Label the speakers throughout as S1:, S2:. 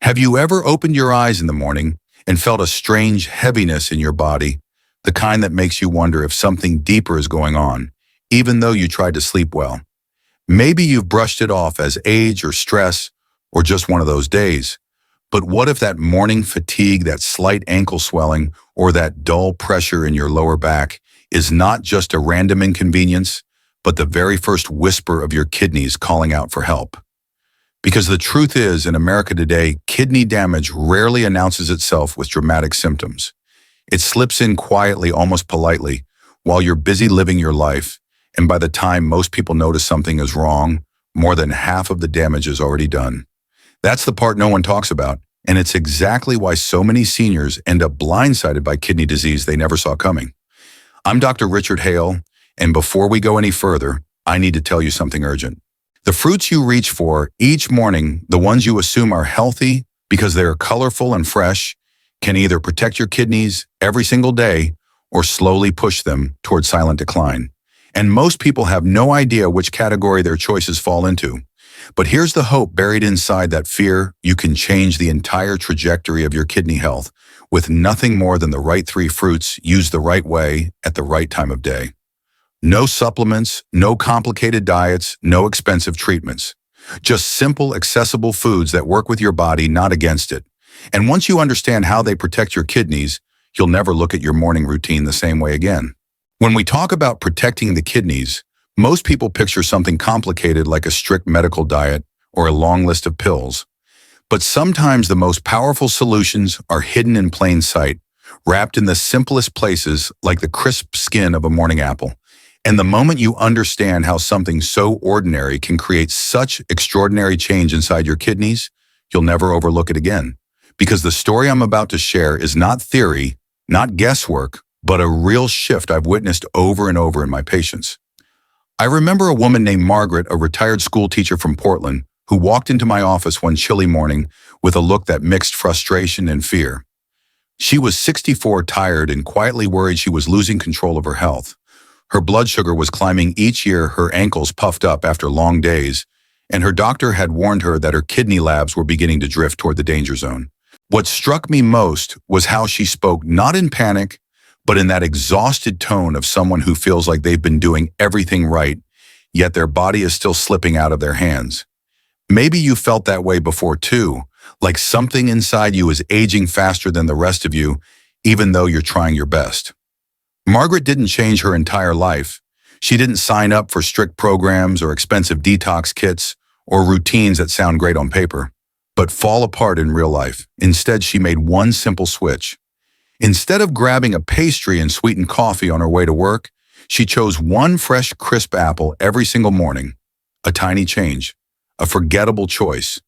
S1: Have you ever opened your eyes in the morning and felt a strange heaviness in your body, the kind that makes you wonder if something deeper is going on, even though you tried to sleep well? Maybe you've brushed it off as age or stress or just one of those days. But what if that morning fatigue, that slight ankle swelling, or that dull pressure in your lower back is not just a random inconvenience, but the very first whisper of your kidneys calling out for help? Because the truth is, in America today, kidney damage rarely announces itself with dramatic symptoms. It slips in quietly, almost politely, while you're busy living your life, and by the time most people notice something is wrong, more than half of the damage is already done. That's the part no one talks about, and it's exactly why so many seniors end up blindsided by kidney disease they never saw coming. I'm Dr. Richard Hale, and before we go any further, I need to tell you something urgent. The fruits you reach for each morning, the ones you assume are healthy because they are colorful and fresh, can either protect your kidneys every single day or slowly push them toward silent decline. And most people have no idea which category their choices fall into. But here's the hope buried inside that fear: you can change the entire trajectory of your kidney health with nothing more than the right 3 fruits used the right way at the right time of day. No supplements, no complicated diets, no expensive treatments. Just simple, accessible foods that work with your body, not against it. And once you understand how they protect your kidneys, you'll never look at your morning routine the same way again. When we talk about protecting the kidneys, most people picture something complicated like a strict medical diet or a long list of pills. But sometimes the most powerful solutions are hidden in plain sight, wrapped in the simplest places like the crisp skin of a morning apple. And the moment you understand how something so ordinary can create such extraordinary change inside your kidneys, you'll never overlook it again. Because the story I'm about to share is not theory, not guesswork, but a real shift I've witnessed over and over in my patients. I remember a woman named Margaret, a retired school teacher from Portland, who walked into my office one chilly morning with a look that mixed frustration and fear. She was 64, tired, and quietly worried she was losing control of her health. Her blood sugar was climbing each year, her ankles puffed up after long days, and her doctor had warned her that her kidney labs were beginning to drift toward the danger zone. What struck me most was how she spoke, not in panic, but in that exhausted tone of someone who feels like they've been doing everything right, yet their body is still slipping out of their hands. Maybe you felt that way before too, like something inside you is aging faster than the rest of you, even though you're trying your best. Margaret didn't change her entire life. She didn't sign up for strict programs or expensive detox kits or routines that sound great on paper, but fall apart in real life. Instead, she made one simple switch. Instead of grabbing a pastry and sweetened coffee on her way to work, she chose one fresh, crisp apple every single morning. A tiny change, a forgettable choice.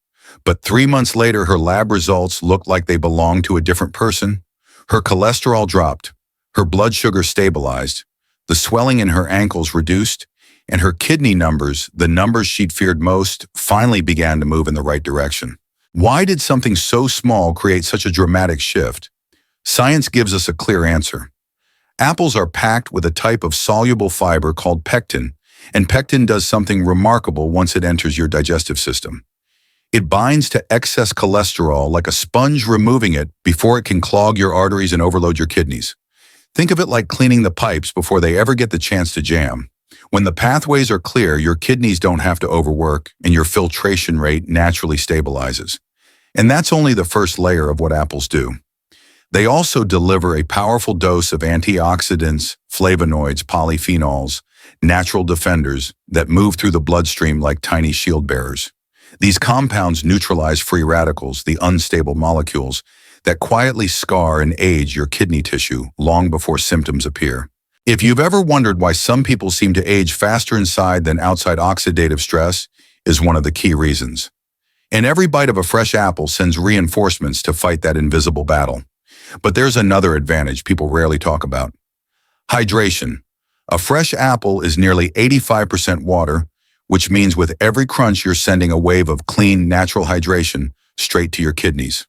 S1: But 3 months later, her lab results looked like they belonged to a different person. Her cholesterol dropped, her blood sugar stabilized, the swelling in her ankles reduced, and her kidney numbers, the numbers she'd feared most, finally began to move in the right direction. Why did something so small create such a dramatic shift? Science gives us a clear answer. Apples are packed with a type of soluble fiber called pectin, and pectin does something remarkable once it enters your digestive system. It binds to excess cholesterol like a sponge, removing it before it can clog your arteries and overload your kidneys. Think of it like cleaning the pipes before they ever get the chance to jam. When the pathways are clear, your kidneys don't have to overwork, and your filtration rate naturally stabilizes. And that's only the first layer of what apples do. They also deliver a powerful dose of antioxidants, flavonoids, polyphenols, natural defenders that move through the bloodstream like tiny shield bearers. These compounds neutralize free radicals, the unstable molecules that quietly scar and age your kidney tissue long before symptoms appear. If you've ever wondered why some people seem to age faster inside than outside, oxidative stress is one of the key reasons. And every bite of a fresh apple sends reinforcements to fight that invisible battle. But there's another advantage people rarely talk about: hydration. A fresh apple is nearly 85% water, which means with every crunch you're sending a wave of clean, natural hydration straight to your kidneys.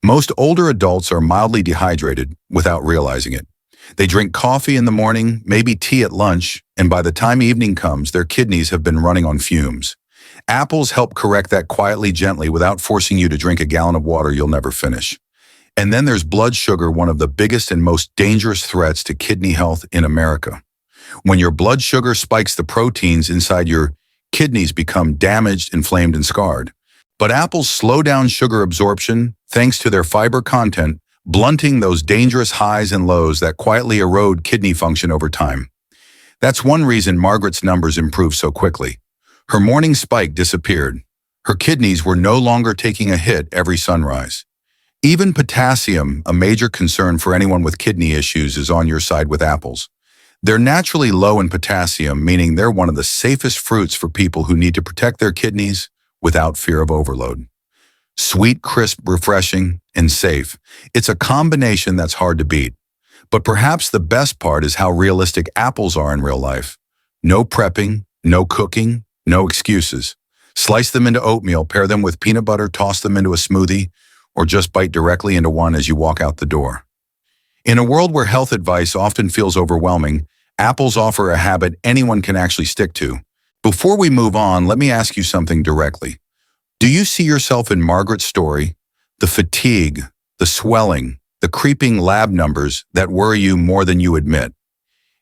S1: Most older adults are mildly dehydrated without realizing it. They drink coffee in the morning, maybe tea at lunch, and by the time evening comes, their kidneys have been running on fumes. Apples help correct that quietly, gently, without forcing you to drink a gallon of water you'll never finish. And then there's blood sugar, one of the biggest and most dangerous threats to kidney health in America. When your blood sugar spikes, the proteins inside your kidneys become damaged, inflamed, and scarred. But apples slow down sugar absorption thanks to their fiber content, blunting those dangerous highs and lows that quietly erode kidney function over time. That's one reason Margaret's numbers improved so quickly. Her morning spike disappeared. Her kidneys were no longer taking a hit every sunrise. Even potassium, a major concern for anyone with kidney issues, is on your side with apples. They're naturally low in potassium, meaning they're one of the safest fruits for people who need to protect their kidneys without fear of overload. Sweet, crisp, refreshing, and safe. It's a combination that's hard to beat. But perhaps the best part is how realistic apples are in real life. No prepping, no cooking, no excuses. Slice them into oatmeal, pair them with peanut butter, toss them into a smoothie, or just bite directly into one as you walk out the door. In a world where health advice often feels overwhelming, apples offer a habit anyone can actually stick to. Before we move on, let me ask you something directly. Do you see yourself in Margaret's story? The fatigue, the swelling, the creeping lab numbers that worry you more than you admit?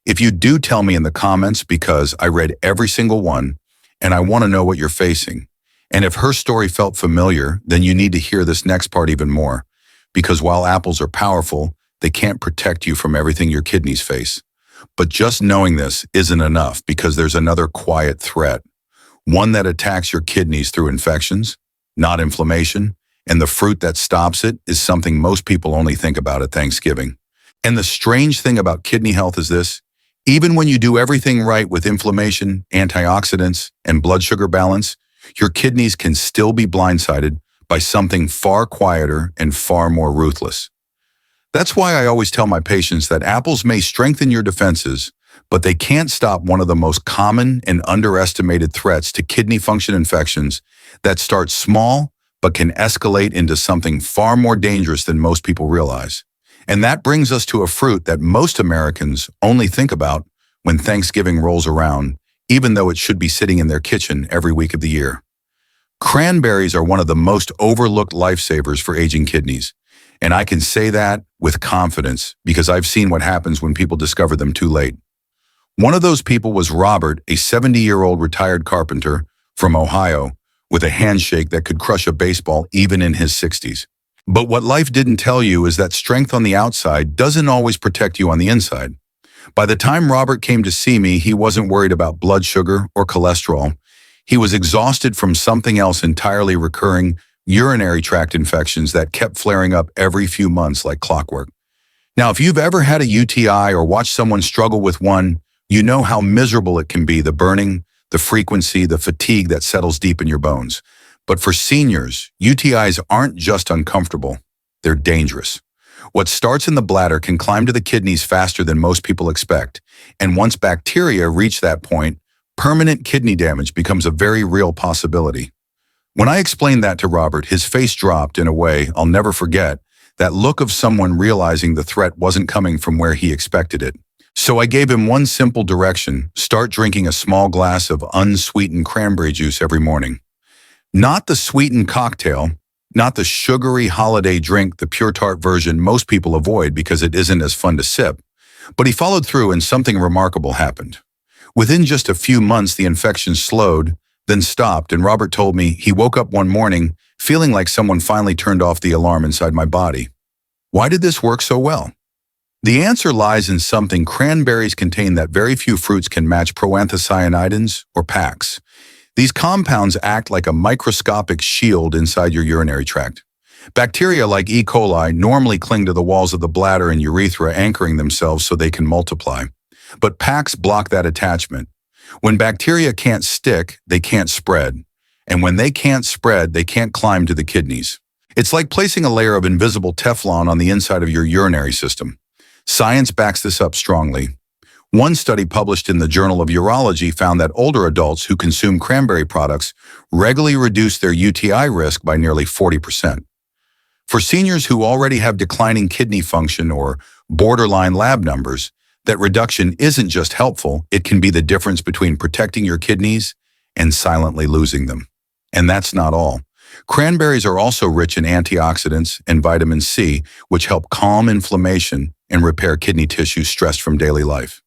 S1: If you do, tell me in the comments, because I read every single one and I want to know what you're facing. And if her story felt familiar, then you need to hear this next part even more, because while apples are powerful, they can't protect you from everything your kidneys face. But just knowing this isn't enough, because there's another quiet threat, one that attacks your kidneys through infections, not inflammation, and the fruit that stops it is something most people only think about at Thanksgiving. And the strange thing about kidney health is this: even when you do everything right with inflammation, antioxidants, and blood sugar balance, your kidneys can still be blindsided by something far quieter and far more ruthless. That's why I always tell my patients that apples may strengthen your defenses, but they can't stop one of the most common and underestimated threats to kidney function infections that start small but can escalate into something far more dangerous than most people realize. And that brings us to a fruit that most Americans only think about when Thanksgiving rolls around, even though it should be sitting in their kitchen every week of the year. Cranberries are one of the most overlooked lifesavers for aging kidneys. And I can say that with confidence because I've seen what happens when people discover them too late. One of those people was Robert, a 70-year-old retired carpenter from Ohio, with a handshake that could crush a baseball even in his 60s. But what life didn't tell you is that strength on the outside doesn't always protect you on the inside. By the time Robert came to see me, he wasn't worried about blood sugar or cholesterol. He was exhausted from something else entirely: recurring urinary tract infections that kept flaring up every few months like clockwork. Now, if you've ever had a UTI or watched someone struggle with one, you know how miserable it can be: the burning, the frequency, the fatigue that settles deep in your bones. But for seniors, UTIs aren't just uncomfortable, they're dangerous. What starts in the bladder can climb to the kidneys faster than most people expect. And once bacteria reach that point, permanent kidney damage becomes a very real possibility. When I explained that to Robert, his face dropped in a way I'll never forget, that look of someone realizing the threat wasn't coming from where he expected it. So I gave him one simple direction: start drinking a small glass of unsweetened cranberry juice every morning. Not the sweetened cocktail, not the sugary holiday drink, the pure tart version most people avoid because it isn't as fun to sip. But he followed through and something remarkable happened. Within just a few months, the infection slowed, then stopped, and Robert told me he woke up one morning feeling like someone finally turned off the alarm inside my body. Why did this work so well? The answer lies in something cranberries contain that very few fruits can match: proanthocyanidins, or PACs. These compounds act like a microscopic shield inside your urinary tract. Bacteria like E. coli normally cling to the walls of the bladder and urethra, anchoring themselves so they can multiply. But PACs block that attachment. When bacteria can't stick, they can't spread. And when they can't spread, they can't climb to the kidneys. It's like placing a layer of invisible Teflon on the inside of your urinary system. Science backs this up strongly. One study published in the Journal of Urology found that older adults who consume cranberry products regularly reduce their UTI risk by nearly 40%. For seniors who already have declining kidney function or borderline lab numbers, that reduction isn't just helpful, it can be the difference between protecting your kidneys and silently losing them. And that's not all. Cranberries are also rich in antioxidants and vitamin C, which help calm inflammation and repair kidney tissue stressed from daily life.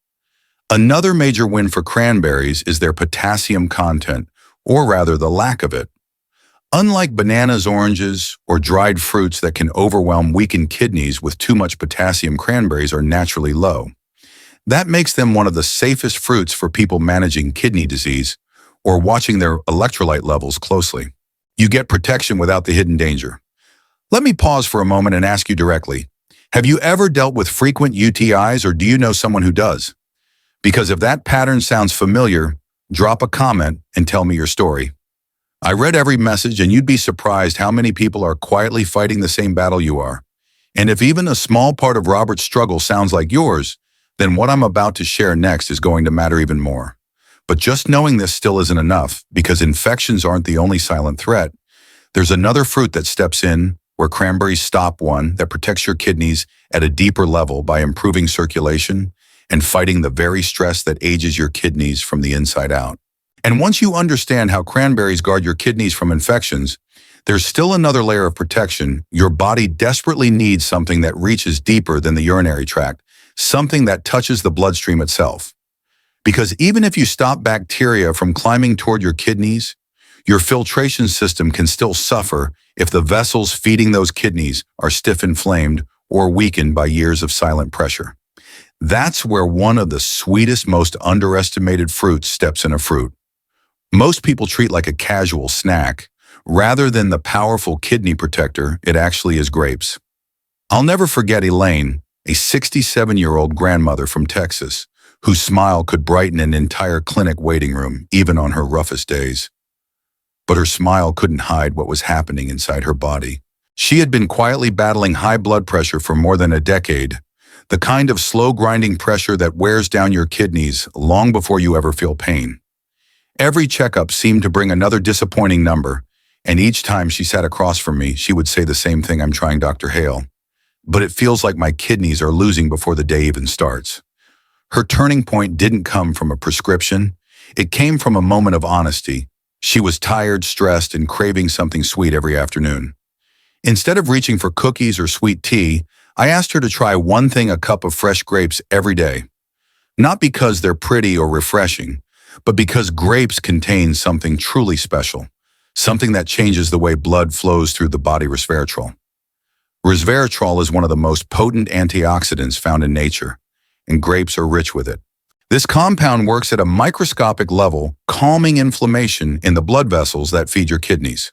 S1: Another major win for cranberries is their potassium content, or rather the lack of it. Unlike bananas, oranges, or dried fruits that can overwhelm weakened kidneys with too much potassium, cranberries are naturally low. That makes them one of the safest fruits for people managing kidney disease or watching their electrolyte levels closely. You get protection without the hidden danger. Let me pause for a moment and ask you directly, have you ever dealt with frequent UTIs, or do you know someone who does? Because if that pattern sounds familiar, drop a comment and tell me your story. I read every message, and you'd be surprised how many people are quietly fighting the same battle you are. And if even a small part of Robert's struggle sounds like yours, then what I'm about to share next is going to matter even more. But just knowing this still isn't enough, because infections aren't the only silent threat. There's another fruit that steps in where cranberries stop, one that protects your kidneys at a deeper level by improving circulation and fighting the very stress that ages your kidneys from the inside out. And once you understand how cranberries guard your kidneys from infections, there's still another layer of protection. Your body desperately needs something that reaches deeper than the urinary tract, something that touches the bloodstream itself. Because even if you stop bacteria from climbing toward your kidneys, your filtration system can still suffer if the vessels feeding those kidneys are stiff, inflamed, or weakened by years of silent pressure. That's where one of the sweetest, most underestimated fruits steps in. A fruit most people treat like a casual snack, rather than the powerful kidney protector it actually is: grapes. I'll never forget Elaine, a 67-year-old grandmother from Texas, whose smile could brighten an entire clinic waiting room, even on her roughest days. But her smile couldn't hide what was happening inside her body. She had been quietly battling high blood pressure for more than a decade, the kind of slow grinding pressure that wears down your kidneys long before you ever feel pain. Every checkup seemed to bring another disappointing number, and each time she sat across from me, she would say the same thing: "I'm trying, Dr. Hale, but it feels like my kidneys are losing before the day even starts." Her turning point didn't come from a prescription. It came from a moment of honesty. She was tired, stressed, and craving something sweet every afternoon. Instead of reaching for cookies or sweet tea, I asked her to try one thing: a cup of fresh grapes every day. Not because they're pretty or refreshing, but because grapes contain something truly special, something that changes the way blood flows through the body: resveratrol. Resveratrol is one of the most potent antioxidants found in nature, and grapes are rich with it. This compound works at a microscopic level, calming inflammation in the blood vessels that feed your kidneys.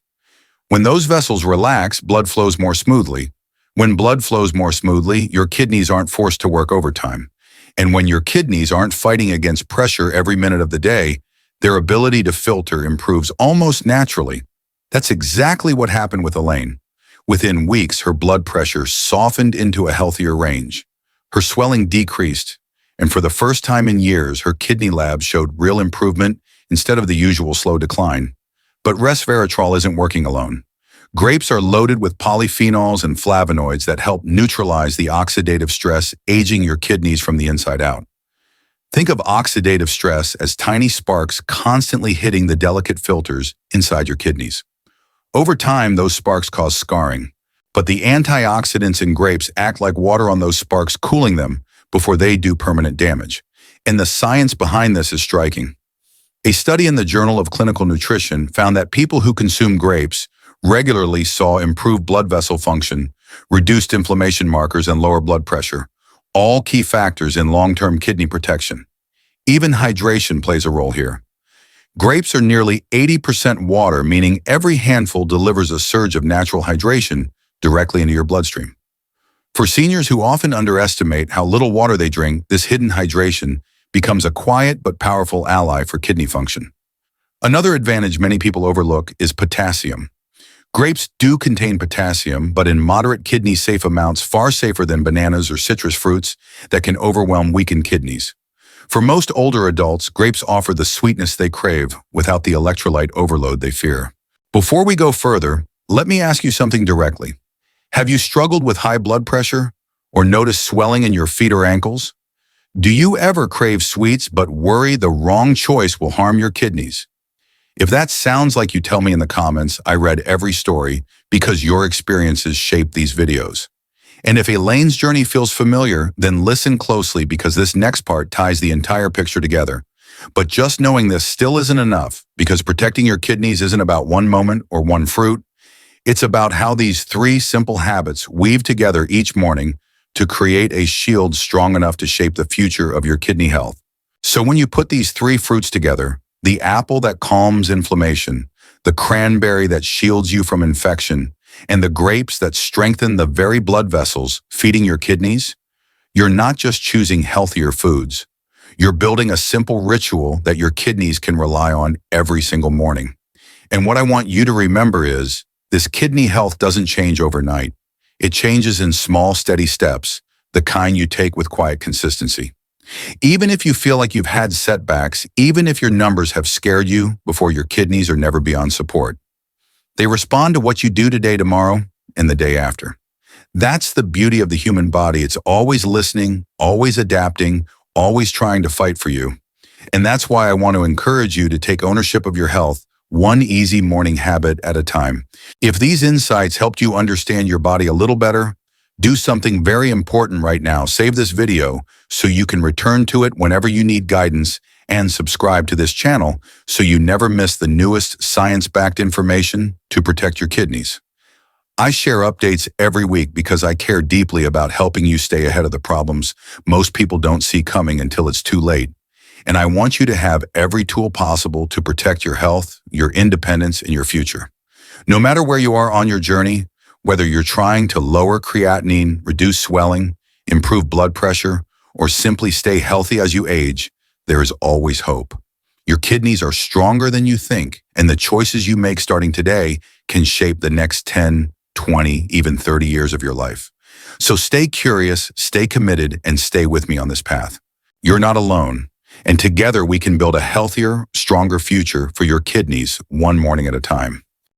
S1: When those vessels relax, blood flows more smoothly. When blood flows more smoothly, your kidneys aren't forced to work overtime. And when your kidneys aren't fighting against pressure every minute of the day, their ability to filter improves almost naturally. That's exactly what happened with Elaine. Within weeks, her blood pressure softened into a healthier range. Her swelling decreased, and for the first time in years, her kidney labs showed real improvement instead of the usual slow decline. But resveratrol isn't working alone. Grapes are loaded with polyphenols and flavonoids that help neutralize the oxidative stress aging your kidneys from the inside out. Think of oxidative stress as tiny sparks constantly hitting the delicate filters inside your kidneys. Over time, those sparks cause scarring, but the antioxidants in grapes act like water on those sparks, cooling them before they do permanent damage. And the science behind this is striking. A study in the Journal of Clinical Nutrition found that people who consume grapes regularly saw improved blood vessel function, reduced inflammation markers, and lower blood pressure, all key factors in long-term kidney protection. Even hydration plays a role here. Grapes are nearly 80% water, meaning every handful delivers a surge of natural hydration directly into your bloodstream. For seniors who often underestimate how little water they drink, this hidden hydration becomes a quiet but powerful ally for kidney function. Another advantage many people overlook is potassium. Grapes do contain potassium, but in moderate kidney-safe amounts, far safer than bananas or citrus fruits that can overwhelm weakened kidneys. For most older adults, grapes offer the sweetness they crave without the electrolyte overload they fear. Before we go further, let me ask you something directly. Have you struggled with high blood pressure or noticed swelling in your feet or ankles? Do you ever crave sweets but worry the wrong choice will harm your kidneys? If that sounds like you tell me in the comments, I read every story because your experiences shape these videos. And if Elaine's journey feels familiar, then listen closely because this next part ties the entire picture together. But just knowing this still isn't enough because protecting your kidneys isn't about one moment or one fruit. It's about how these three simple habits weave together each morning to create a shield strong enough to shape the future of your kidney health. So when you put these three fruits together, the apple that calms inflammation, the cranberry that shields you from infection, and the grapes that strengthen the very blood vessels feeding your kidneys, you're not just choosing healthier foods. You're building a simple ritual that your kidneys can rely on every single morning. And what I want you to remember is, this kidney health doesn't change overnight. It changes in small, steady steps, the kind you take with quiet consistency. Even if you feel like you've had setbacks, even if your numbers have scared you before, your kidneys are never beyond support. They respond to what you do today, tomorrow, and the day after. That's the beauty of the human body. It's always listening, always adapting, always trying to fight for you. And that's why I want to encourage you to take ownership of your health, one easy morning habit at a time. If these insights helped you understand your body a little better, do something very important right now. Save this video so you can return to it whenever you need guidance, and subscribe to this channel so you never miss the newest science-backed information to protect your kidneys. I share updates every week because I care deeply about helping you stay ahead of the problems most people don't see coming until it's too late. And I want you to have every tool possible to protect your health, your independence, and your future. No matter where you are on your journey, whether you're trying to lower creatinine, reduce swelling, improve blood pressure, or simply stay healthy as you age, there is always hope. Your kidneys are stronger than you think, and the choices you make starting today can shape the next 10, 20, even 30 years of your life. So stay curious, stay committed, and stay with me on this path. You're not alone, and together we can build a healthier, stronger future for your kidneys, one morning at a time.